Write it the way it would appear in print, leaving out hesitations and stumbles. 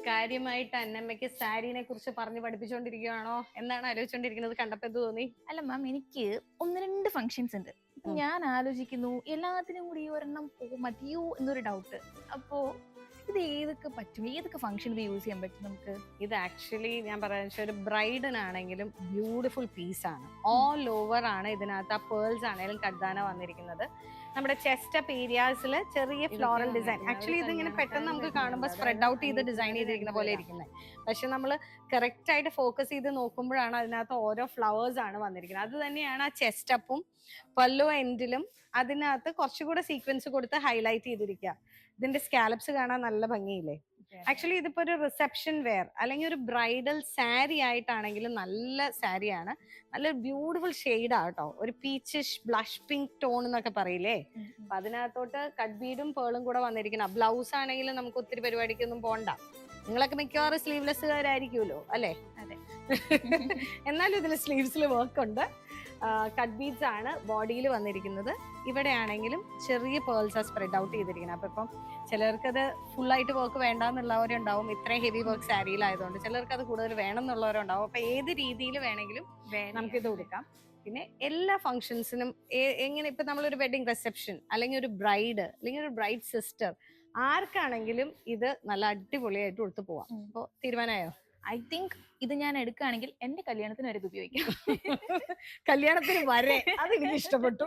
കാര്യമായിട്ട് അന്നമ്മയ്ക്ക് സാരിനെ കുറിച്ച് പറഞ്ഞു പഠിപ്പിച്ചുകൊണ്ടിരിക്കുകയാണോ എന്നാണ് ആലോചിച്ചുകൊണ്ടിരിക്കുന്നത്? കണ്ടപ്പോ എന്ത് തോന്നി? അല്ല മാം, എനിക്ക് ഒന്ന് രണ്ട് ഫങ്ഷൻസ് ഉണ്ട്. ഞാൻ ആലോചിക്കുന്നു എല്ലാത്തിനും കൂടി ഈ ഒരെണ്ണം മതിയോ എന്നൊരു ഡൗട്ട്. അപ്പോ ഇത് ഏതൊക്കെ പറ്റും, ഏതൊക്കെ ഫംഗ്ഷൻ ഇത് യൂസ് ചെയ്യാൻ പറ്റും നമുക്ക്? ഇത് ആക്ച്വലി ഞാൻ പറയുന്നത് ഒരു ബ്രൈഡിനാണെങ്കിലും ബ്യൂട്ടിഫുൾ പീസാണ്. ഓൾ ഓവർ ആണ് ഇതിനകത്ത്. ആ പേൾസ് ആണെങ്കിലും കഡ്ദാന വന്നിരിക്കുന്നത്. നമ്മുടെ ചെസ്റ്റ് അപ്പ് ഏരിയാസിൽ ചെറിയ ഫ്ലോറൽ ഡിസൈൻ. ആക്ച്വലി ഇതിങ്ങനെ പെട്ടെന്ന് നമുക്ക് കാണുമ്പോൾ സ്പ്രെഡ് ഔട്ട് ചെയ്ത് ഡിസൈൻ ചെയ്തിരിക്കുന്ന പോലെ ഇരിക്കുന്നത്. പക്ഷെ നമ്മൾ കറക്റ്റ് ആയിട്ട് ഫോക്കസ് ചെയ്ത് നോക്കുമ്പോഴാണ് അതിനകത്ത് ഓരോ ഫ്ലവേഴ്സ് ആണ് വന്നിരിക്കുന്നത്. അത് തന്നെയാണ് ആ ചെസ്റ്റ് അപ്പും പല്ലു എൻഡിലും അതിനകത്ത് കുറച്ചുകൂടെ സീക്വൻസ് കൊടുത്ത് ഹൈലൈറ്റ് ചെയ്തിരിക്കുക. ഇതിന്റെ സ്കാലപ്സ് കാണാൻ നല്ല ഭംഗിയില്ലേ? ആക്ച്വലി ഇതിപ്പോ ഒരു റിസപ്ഷൻ വെയർ അല്ലെങ്കിൽ ഒരു ബ്രൈഡൽ സാരി ആയിട്ടാണെങ്കിലും നല്ല സാരിയാണ്. നല്ല ബ്യൂട്ടിഫുൾ ഷെയ്ഡാ കേട്ടോ. ഒരു പീച്ചിഷ് ബ്ലഷ് പിങ്ക് ടോൺ എന്നൊക്കെ പറയില്ലേ. അപ്പൊ അതിനകത്തോട്ട് കട്ട് ബീഡും പേളും കൂടെ വന്നിരിക്കണം. ബ്ലൗസ് ആണെങ്കിലും നമുക്ക് ഒത്തിരി പരിപാടിക്കൊന്നും പോണ്ട. നിങ്ങളൊക്കെ മിക്കവാറും സ്ലീവ്ലെസ്സുകാരായിരിക്കുമല്ലോ അല്ലേ? അതെ. എന്നാലും ഇതിൽ സ്ലീവ്സിൽ വർക്ക് ഉണ്ട്. കട്ട് ബീഡ്സ് ആണ് ബോഡിയിൽ വന്നിരിക്കുന്നത്. ഇവിടെ ആണെങ്കിലും ചെറിയ പേൾസ് സ്പ്രെഡ് ഔട്ട് ചെയ്തിരിക്കുന്നത്. അപ്പൊ ഇപ്പം ചിലർക്കത് ഫുള്ളായിട്ട് വർക്ക് വേണ്ടെന്നുള്ളവരുണ്ടാവും. ഇത്രയും ഹെവി വർക്ക് സാരിയിലായതുകൊണ്ട് ചിലർക്ക് അത് കൂടുതൽ വേണം എന്നുള്ളവരുണ്ടാവും. അപ്പൊ ഏത് രീതിയിൽ വേണമെങ്കിലും നമുക്കിത് കൊടുക്കാം. പിന്നെ എല്ലാ ഫംഗ്ഷൻസിനും എങ്ങനെ ഇപ്പൊ നമ്മളൊരു വെഡിങ് റിസപ്ഷൻ അല്ലെങ്കിൽ ഒരു ബ്രൈഡ് അല്ലെങ്കിൽ ഒരു ബ്രൈഡ് സിസ്റ്റർ ആർക്കാണെങ്കിലും ഇത് നല്ല അടിപൊളിയായിട്ട് കൊടുത്തു പോവാം. അപ്പൊ തീരുമാനമായോ? ഐ തിങ്ക് ഇത് ഞാൻ എടുക്കുകയാണെങ്കിൽ എന്റെ കല്യാണത്തിന് വരെ ഇത് ഉപയോഗിക്കാം. കല്യാണത്തിന് വരെ അത് എനിക്ക് ഇഷ്ടപ്പെട്ടു.